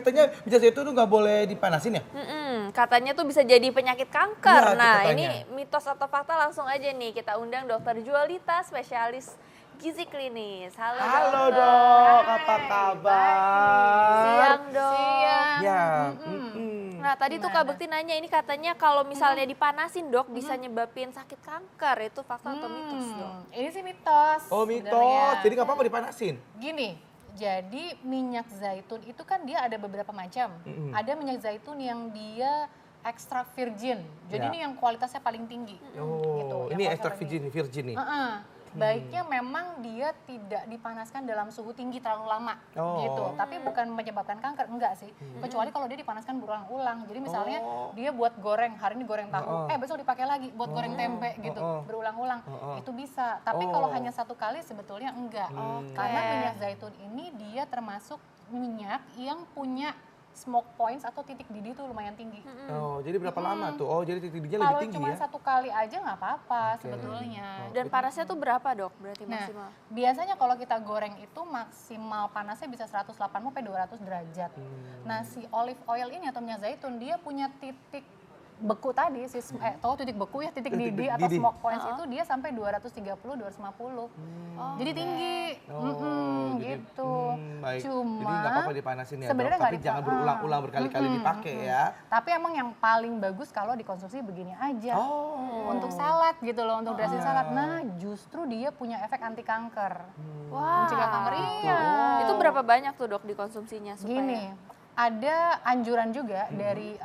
katanya minyak zaitun tuh nggak boleh dipanasin ya? Katanya tuh bisa jadi penyakit kanker. Iya, Nah, katanya. ini mitos atau fakta langsung aja nih kita undang Dokter Jualita, spesialis gizi klinis. Halo, Halo dokter. dok, apa kabar? Siang dok. Siang. Ya. Nah tadi tuh Kak Gimana? Bekti nanya ini katanya kalau misalnya dipanasin dok bisa nyebabin sakit kanker. Itu fakta atau mitos dok? Ini sih mitos. Oh mitos, sebenarnya. jadi nggak apa-apa dipanasin? Gini, jadi minyak zaitun itu kan dia ada beberapa macam. Ada minyak zaitun yang dia extra virgin. Jadi Ya. ini yang kualitasnya paling tinggi. Oh, Gitu, yang ini kualitas extra paling tinggi. virgin nih. Baiknya memang dia tidak dipanaskan dalam suhu tinggi terlalu lama Oh. gitu. Tapi bukan menyebabkan kanker, enggak sih. Kecuali kalau dia dipanaskan berulang-ulang. Jadi misalnya dia buat goreng, hari ini goreng tahu, besok dipakai lagi buat goreng tempe gitu, berulang-ulang. Itu bisa. Tapi kalau hanya satu kali sebetulnya enggak. Karena minyak zaitun ini dia termasuk minyak yang punya smoke points atau titik didih itu lumayan tinggi. Oh, jadi berapa lama tuh? Oh, jadi titik didihnya Kalau lebih tinggi cuma ya? satu kali aja nggak apa-apa sebetulnya. Dan panasnya tuh berapa dok berarti Nah, maksimal? biasanya kalau kita goreng itu maksimal panasnya bisa 180 sampai 200 derajat. Nah, si olive oil ini atau minyak zaitun dia punya titik beku tadi, tahu titik beku ya, titik Titik didih atau didih. smoke points itu dia sampai 230, 250. Jadi tinggi. Jadi, Gitu. baik. Cuma Jadi nggak apa-apa dipanasin ya, sebenarnya dok. Tapi nggak jangan berulang-ulang berkali-kali dipakai ya. Tapi emang yang paling bagus kalau dikonsumsi begini aja. Oh. Untuk salad gitu loh, untuk dressing salad. Nah, justru dia punya efek anti kanker. Wah. Mencegah kanker, iya. Itu berapa banyak tuh dok dikonsumsinya supaya? Gini, ada anjuran juga dari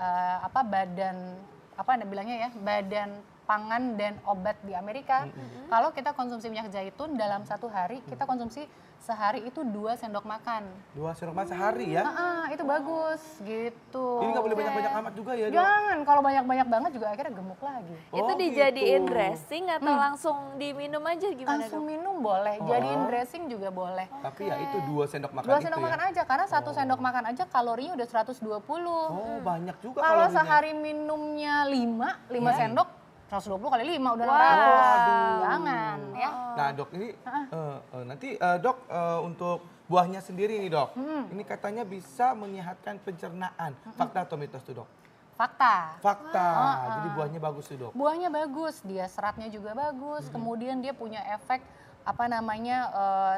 Badan Pangan dan Obat di Amerika. Kalau kita konsumsi minyak zaitun dalam satu hari, kita konsumsi sehari itu 2 sendok makan. 2 sendok makan sehari ya? Itu bagus gitu. Ini nggak boleh banyak-banyak amat juga ya, dok? Jangan, kalau banyak-banyak banget juga akhirnya gemuk lagi. Itu Oh, dijadiin gitu. dressing atau langsung diminum aja gimana Langsung dok? minum boleh, jadiin dressing juga boleh. Tapi ya itu 2 sendok makan 2 itu sendok ya? makan aja, karena 1 sendok makan aja kalorinya udah 120. Oh, banyak juga Kalau kalorinya. sehari minumnya 5 sendok, 120 kali 5 udah 600. Waduh. Jangan ya. Nah dok, ini nanti dok untuk buahnya sendiri nih dok. Ini katanya bisa menyehatkan pencernaan. Fakta atau mitos tuh dok? Fakta. Fakta, jadi buahnya bagus tuh dok. Buahnya bagus, dia seratnya juga bagus, kemudian dia punya efek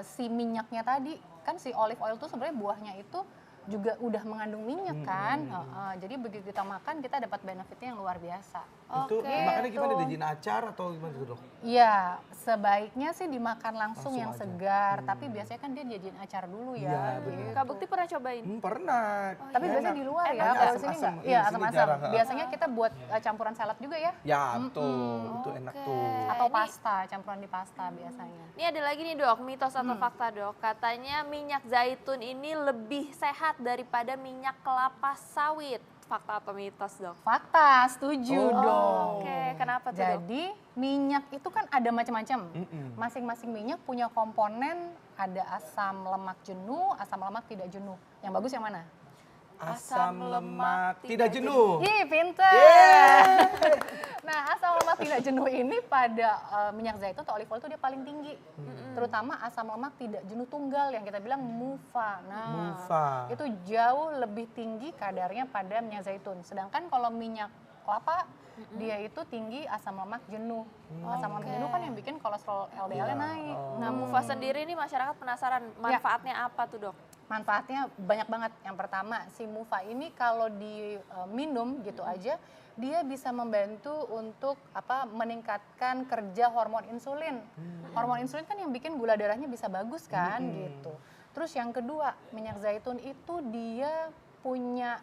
si minyaknya tadi. Kan si olive oil tuh sebenarnya buahnya itu juga udah mengandung minyak kan. Jadi begitu kita makan kita dapat benefitnya yang luar biasa. Itu Oke, makannya gimana? tuh. Dijadiin acar atau gimana tuh dok? Iya, sebaiknya sih dimakan langsung Langsung yang aja. segar, tapi biasanya kan dia dijadiin acar dulu Iya, ya. bener. gitu. Kak Bekti pernah cobain? Pernah. Tapi biasanya di luar ya, Enak. kalau sini Asam-asam. enggak. Iya, Di sini asam-asam. jarang, ha. Biasanya kita buat campuran salad juga ya. Ya betul, itu enak tuh. Atau ini- pasta, campuran di pasta biasanya. Ini ada lagi nih dok, mitos atau fakta dok. Katanya minyak zaitun ini lebih sehat daripada minyak kelapa sawit. Fakta atau mitos dok? Fakta, setuju dong. Oke, kenapa tuh dok? Jadi minyak itu kan ada macam-macam. Masing-masing minyak punya komponen, ada asam lemak jenuh, asam lemak tidak jenuh. Yang bagus yang mana? Asam lemak tidak jenuh. Ih, pinter. Nah, asam lemak tidak jenuh ini pada minyak zaitun atau olive oil itu dia paling tinggi. Terutama asam lemak tidak jenuh tunggal yang kita bilang MUFA. Nah, MUFA. itu jauh lebih tinggi kadarnya pada minyak zaitun. Sedangkan kalau minyak kelapa dia itu tinggi asam lemak jenuh. Asam lemak jenuh kan yang bikin kolesterol LDL-nya naik. Nah, MUFA sendiri ini masyarakat penasaran manfaatnya apa tuh dok? Manfaatnya banyak banget. Yang pertama, si MUFA ini kalau diminum gitu aja, dia bisa membantu untuk meningkatkan kerja hormon insulin. Hormon insulin kan yang bikin gula darahnya bisa bagus kan gitu. Terus yang kedua, minyak zaitun itu dia punya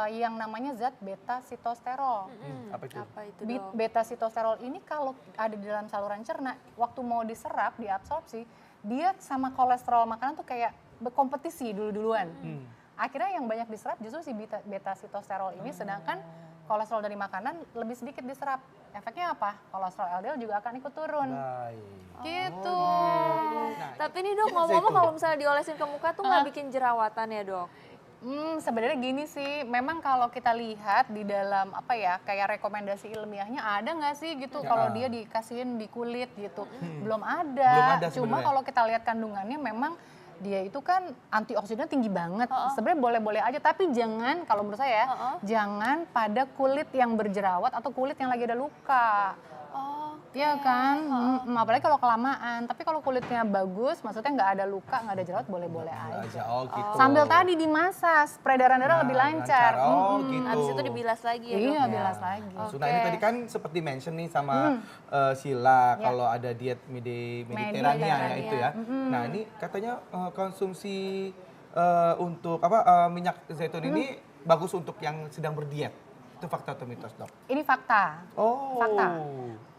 yang namanya zat beta sitosterol. Apa itu? Apa itu dok? Beta sitosterol ini kalau ada di dalam saluran cerna, waktu mau diserap, diabsorpsi, dia sama kolesterol makanan tuh kayak berkompetisi duluan. Akhirnya yang banyak diserap justru si beta sitosterol ini, sedangkan kolesterol dari makanan lebih sedikit diserap. Efeknya apa? Kolesterol LDL juga akan ikut turun. Baik. Gitu. Nah, Tapi nih dok, minyak ngomong-ngomong zaitun. kalau misalnya diolesin ke muka tuh nggak bikin jerawatan ya dok? Sebenarnya gini sih, memang kalau kita lihat di dalam kayak rekomendasi ilmiahnya ada nggak sih gitu kalau dia dikasihin di kulit gitu. Belum Belum ada Cuma sebenarnya. kalau kita lihat kandungannya memang dia itu kan antioksidan tinggi banget. Sebenarnya boleh-boleh aja, tapi jangan, kalau menurut saya, jangan pada kulit yang berjerawat atau kulit yang lagi ada luka. Iya kan, apalagi kalau kelamaan. Tapi kalau kulitnya bagus, maksudnya nggak ada luka, nggak ada jerawat, boleh-boleh aja. Oh gitu. Sambil tadi dimasas, peredaran darah lebih lancar. Oh gitu. Habis itu dibilas lagi ya, Dok? Iya, bilas lagi. Nah ini tadi kan seperti mention nih sama Sheila kalau ada diet Mediterania ya itu ya. Nah ini katanya konsumsi untuk minyak zaitun ini bagus untuk yang sedang berdiet. Itu fakta atau mitos, Dok? Ini fakta. Oh. Fakta.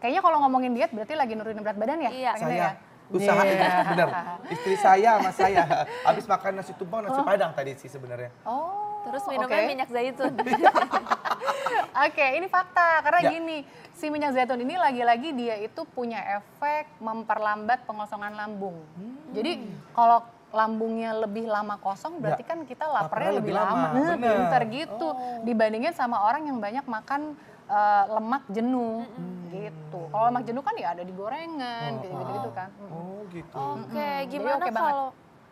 Kayaknya kalau ngomongin diet berarti lagi nurunin berat badan ya? Iya. Pengennya Saya ya? usahain bener. Istri saya sama saya habis makan nasi tumpeng, nasi padang tadi sih sebenarnya. Oh. Terus minumnya oke. minyak zaitun. Oke, ini fakta. Karena Ya. gini, si minyak zaitun ini lagi-lagi dia itu punya efek memperlambat pengosongan lambung. Jadi kalau lambungnya lebih lama kosong berarti kan kita laparnya lebih lama. Bener. Pinter gitu. Dibandingin sama orang yang banyak makan lemak jenuh gitu. Kalau lemak jenuh kan ya ada di gorengan gitu-gitu kan. Oh gitu. Oke, Jadi gimana oke banget.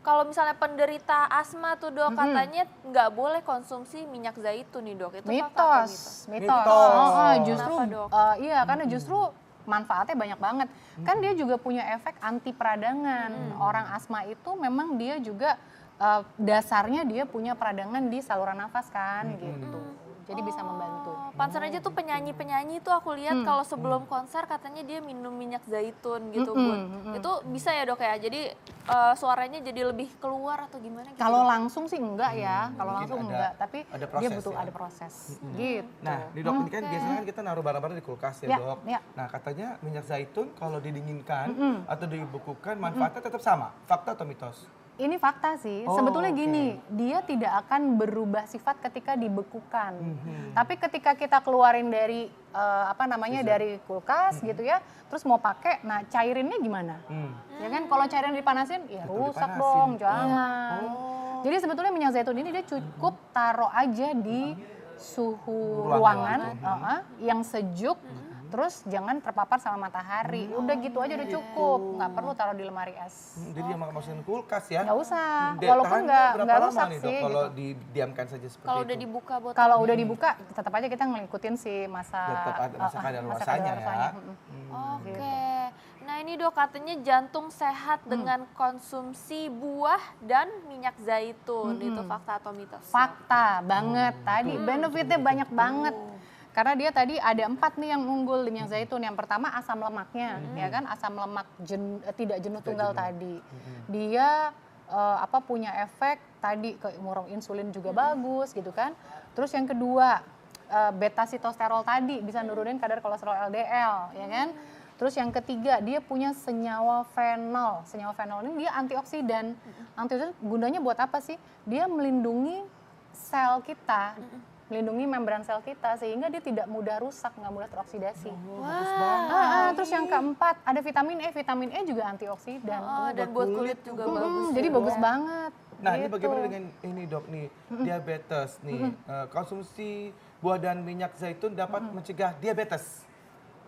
kalau misalnya penderita asma tuh, Dok, katanya nggak boleh konsumsi minyak zaitun nih, Dok. Itu fakta atau mitos? Mitos. Mitos. Justru Kenapa, Dok? iya karena justru manfaatnya banyak banget. Kan dia juga punya efek anti peradangan. Orang asma itu memang dia juga dasarnya dia punya peradangan di saluran nafas kan gitu. Jadi bisa membantu. Pantesan aja tuh penyanyi-penyanyi tuh aku lihat kalau sebelum konser katanya dia minum minyak zaitun gitu, Bun. Itu bisa ya, Dok ya? Jadi suaranya jadi lebih keluar atau gimana gitu? Kalau langsung sih enggak ya, kalau Mungkin langsung ada- enggak, tapi ada dia proses butuh ya. ada proses gitu. Nah, di Dok ini kan biasanya kan kita naruh barang-barang di kulkas ya, Ya, Dok. ya. Nah, katanya minyak zaitun kalau didinginkan atau dibekukan manfaatnya tetap sama. Fakta atau mitos? Ini fakta sih. Oh, Sebetulnya oke. gini, dia tidak akan berubah sifat ketika dibekukan. Tapi ketika kita keluarin dari dari kulkas gitu ya, terus mau pakai, nah cairinnya gimana? Ya kan, kalau cairin dipanasin, ya Tetap rusak dipanasin. dong, jangan. Oh. Jadi sebetulnya minyak zaitun ini dia cukup taruh aja di suhu Ruangan. ruangan yang sejuk. Terus jangan terpapar sama matahari. Udah gitu aja udah cukup. Nggak perlu taruh di lemari es. Jadi yang masukin kulkas ya? Nggak usah. Dia Walaupun tahannya nggak berapa lama rusak nih, Dok, sih. kalau Gitu. didiamkan saja seperti Kalau itu? udah dibuka botol. Kalau udah dibuka, tetap aja kita ngikutin si masa Tetap ada masa kadaluarsanya ya. Oke. Nah ini, Dok, katanya jantung sehat dengan konsumsi buah dan minyak zaitun. Itu fakta atau mitos? Fakta banget tadi. Benefitnya banyak banget. Karena dia tadi ada 4 nih yang unggul di minyak zaitun. Yang pertama asam lemaknya, ya kan, asam lemak tidak jenuh tunggal tadi. Dia punya efek tadi ke insulin juga bagus gitu kan. Terus yang kedua beta sitosterol tadi bisa nurunin kadar kolesterol LDL, ya kan. Terus yang ketiga dia punya senyawa fenol. Senyawa fenol ini dia antioksidan. Antioksidan gunanya buat apa sih? Dia melindungi sel kita. Melindungi membran sel kita sehingga dia tidak mudah rusak, nggak mudah teroksidasi. Terus yang keempat ada vitamin E. Vitamin E juga antioksidan. Dan buat kulit juga bagus. Jadi bagus banget. Nah, ini gitu. bagaimana dengan ini, Dok, nih, diabetes nih. Konsumsi buah dan minyak zaitun dapat mencegah diabetes.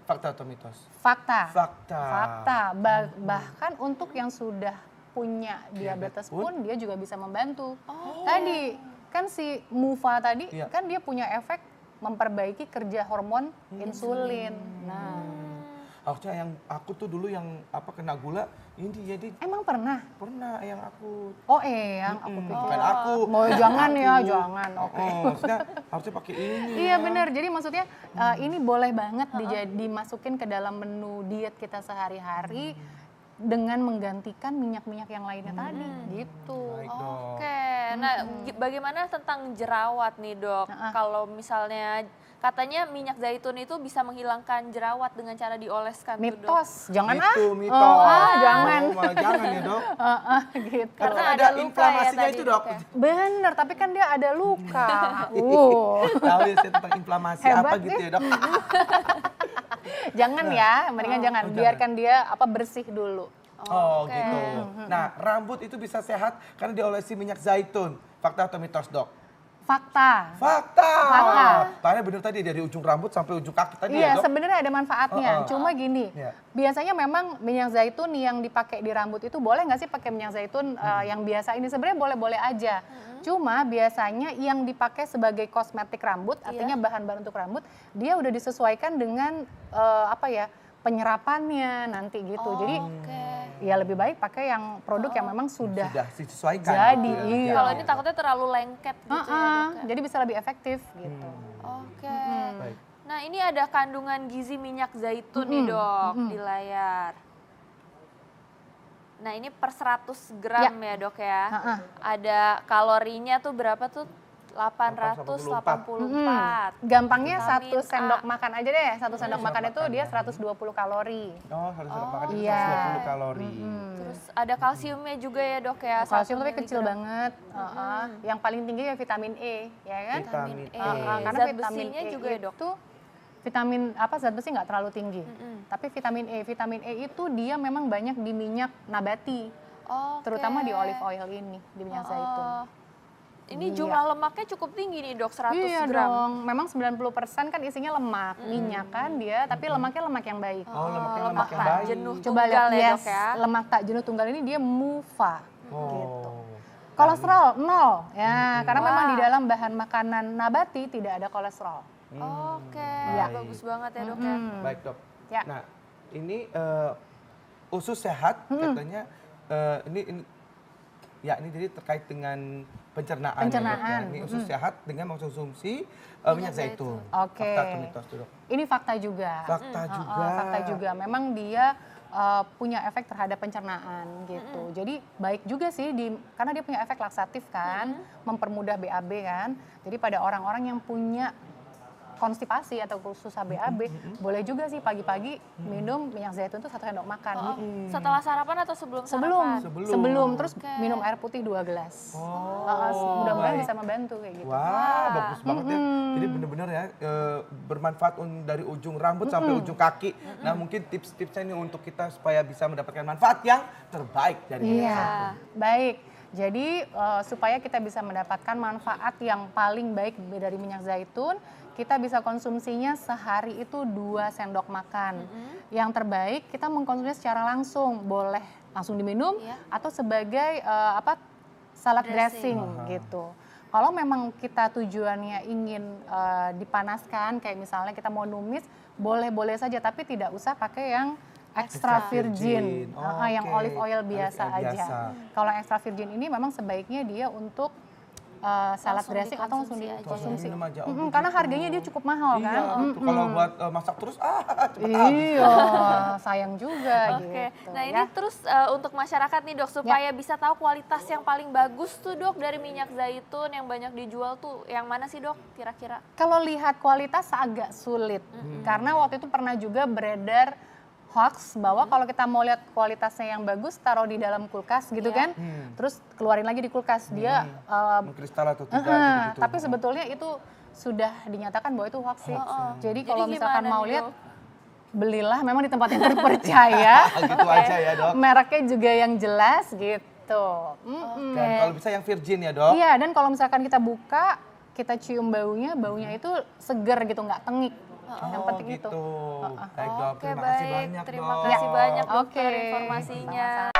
Fakta atau mitos? Fakta. Fakta. Bahkan untuk yang sudah punya diabetes pun pun dia juga bisa membantu. Tadi kan si MUFA tadi Iya. kan dia punya efek memperbaiki kerja hormon insulin. Nah, Harusnya yang aku tuh dulu yang kena gula, ini jadi emang pernah? pernah yang aku. Oh yang aku pikir. Bukan aku. Mau jangan ya, jangan. Oke. Maksudnya harusnya pakai ini. Iya benar. Jadi maksudnya ini boleh banget dimasukin ke dalam menu diet kita sehari-hari dengan menggantikan minyak-minyak yang lainnya tadi gitu. Baik, Dok. Oke, nah bagaimana tentang jerawat nih, Dok? Kalau misalnya katanya minyak zaitun itu bisa menghilangkan jerawat dengan cara dioleskan tuh, Dok. Mitos, jangan Itu mitos. jangan. Oh, malah jangan ya, Dok. Gitu. Karena Kan ada ada luka inflamasinya ya tadi, itu, Dok. Dok, ya? Bener, tapi kan dia ada luka. Tahu ya saya tentang inflamasi Hebat apa gitu nih. ya, Dok. Jangan ya, mendingan jangan. jangan. Biarkan dia bersih dulu. Oh, Oke. gitu. Nah, rambut itu bisa sehat karena diolesi minyak zaitun. Fakta atau mitos, Dok? Fakta. Fakta. Fakta. Tanya bener tadi dari ujung rambut sampai ujung kaki tadi Iya, ya, Dok? sebenarnya ada manfaatnya. Cuma gini, Iya. biasanya memang minyak zaitun yang dipakai di rambut itu boleh nggak sih pakai minyak zaitun yang biasa ini? Sebenarnya boleh-boleh aja. Cuma biasanya yang dipakai sebagai kosmetik rambut, artinya bahan-bahan untuk rambut, dia udah disesuaikan dengan penyerapannya nanti gitu. Jadi ya lebih baik pakai yang produk yang memang sudah disesuaikan. jadi. gitu ya. Iya. Kalau ini takutnya terlalu lengket gitu ya, Dok. Ya? Jadi bisa lebih efektif gitu. Oke. Baik. Nah, ini ada kandungan gizi minyak zaitun nih, Dok, di layar. Nah, ini per 100 gram ya, Dok ya. Ada kalorinya tuh berapa tuh? 884. Gampangnya Vitamin 1 sendok A. makan aja deh. 1 sendok makan itu makan dia ya. 120 kalori. Oh, harus ada makan itu Iya. 120 kalori. Terus ada kalsiumnya juga ya, Dok ya. Kalsium 1 tapi kecil miligram. banget. Yang paling tinggi ya vitamin E, ya kan? Vitamin E. Karena Zat vitamin besinya E juga ya, Dok? itu zat besi nggak terlalu tinggi. Tapi vitamin E itu dia memang banyak di minyak nabati, Oke. terutama di olive oil ini, di minyak zaitun. Ini jumlah lemaknya cukup tinggi nih, Dok, 100 Iya gram. dong, memang 90% kan isinya lemak, minyak kan dia, tapi lemaknya lemak yang baik. Oh, lemaknya lemak lemak yang tak baik. jenuh Coba tunggal lihat, ya, yes, Dok ya. lemak tak jenuh tunggal ini dia MUFA. Oh. Kolesterol 0, ya karena memang di dalam bahan makanan nabati tidak ada kolesterol. Oke, Iya. bagus banget ya, Dok ya. Baik, Dok. Ya. Nah, ini usus sehat katanya ini jadi terkait dengan pencernaan. ya, Dok, ya. Pencernaan. Ini usus sehat dengan mengkonsumsi minyak zaitun. Oke. Fakta atau mitos, Dok? Ini fakta juga. Fakta juga. Fakta juga. Memang dia punya efek terhadap pencernaan gitu. Jadi baik juga sih karena dia punya efek laksatif kan, mempermudah BAB kan. Jadi pada orang-orang yang punya konstipasi atau susah BAB, boleh juga sih pagi-pagi minum minyak zaitun itu 1 sendok makan. Setelah sarapan atau sebelum sarapan? Sebelum terus minum air putih 2 gelas. Mudah-mudahan bisa membantu kayak gitu. Wah, bagus banget ya. Jadi benar-benar ya bermanfaat dari ujung rambut sampai ujung kaki. Nah, mungkin tips-tipsnya ini untuk kita supaya bisa mendapatkan manfaat yang terbaik dari minyak Iya, zaitun. baik. Jadi supaya kita bisa mendapatkan manfaat yang paling baik dari minyak zaitun, kita bisa konsumsinya sehari itu 2 sendok makan. Yang terbaik kita mengkonsumsinya secara langsung, boleh langsung diminum atau sebagai salad dressing gitu. Kalau memang kita tujuannya ingin dipanaskan, kayak misalnya kita mau numis, boleh-boleh saja, tapi tidak usah pakai yang extra virgin, yang Oke. olive oil biasa Olive oil aja. biasa. Kalau extra virgin ini memang sebaiknya dia untuk salad Langsung dressing atau langsung dikonsumsi aja. dikonsumsi. Minum aja, Karena harganya dia cukup mahal Iya, kan. tuh kalau buat masak terus cepet habis. Iya, sayang juga Oke, gitu. nah ini terus untuk masyarakat nih, Dok, supaya bisa tahu kualitas yang paling bagus tuh, Dok, dari minyak zaitun yang banyak dijual tuh yang mana sih, Dok, kira-kira? Kalau lihat kualitas agak sulit, karena waktu itu pernah juga beredar hoax bahwa kalau kita mau lihat kualitasnya yang bagus, taruh di dalam kulkas gitu kan, terus keluarin lagi di kulkas, dia Mengkristal atau tidak gitu-gitu. tapi sebetulnya itu sudah dinyatakan bahwa itu hoax sih. Jadi kalau Jadi misalkan gimana mau nih, lihat, Dok? belilah memang di tempat yang terpercaya. Gitu aja ya, Dok. Mereknya juga yang jelas gitu. Dan kalau bisa yang virgin ya, Dok. Iya, dan kalau misalkan kita buka, kita cium baunya itu seger gitu, nggak tengik. Yang penting gitu. itu. Baik, Dok. Oke, Terima kasih baik. banyak, Terima Dok. kasih banyak, Dokter, Oke. informasinya.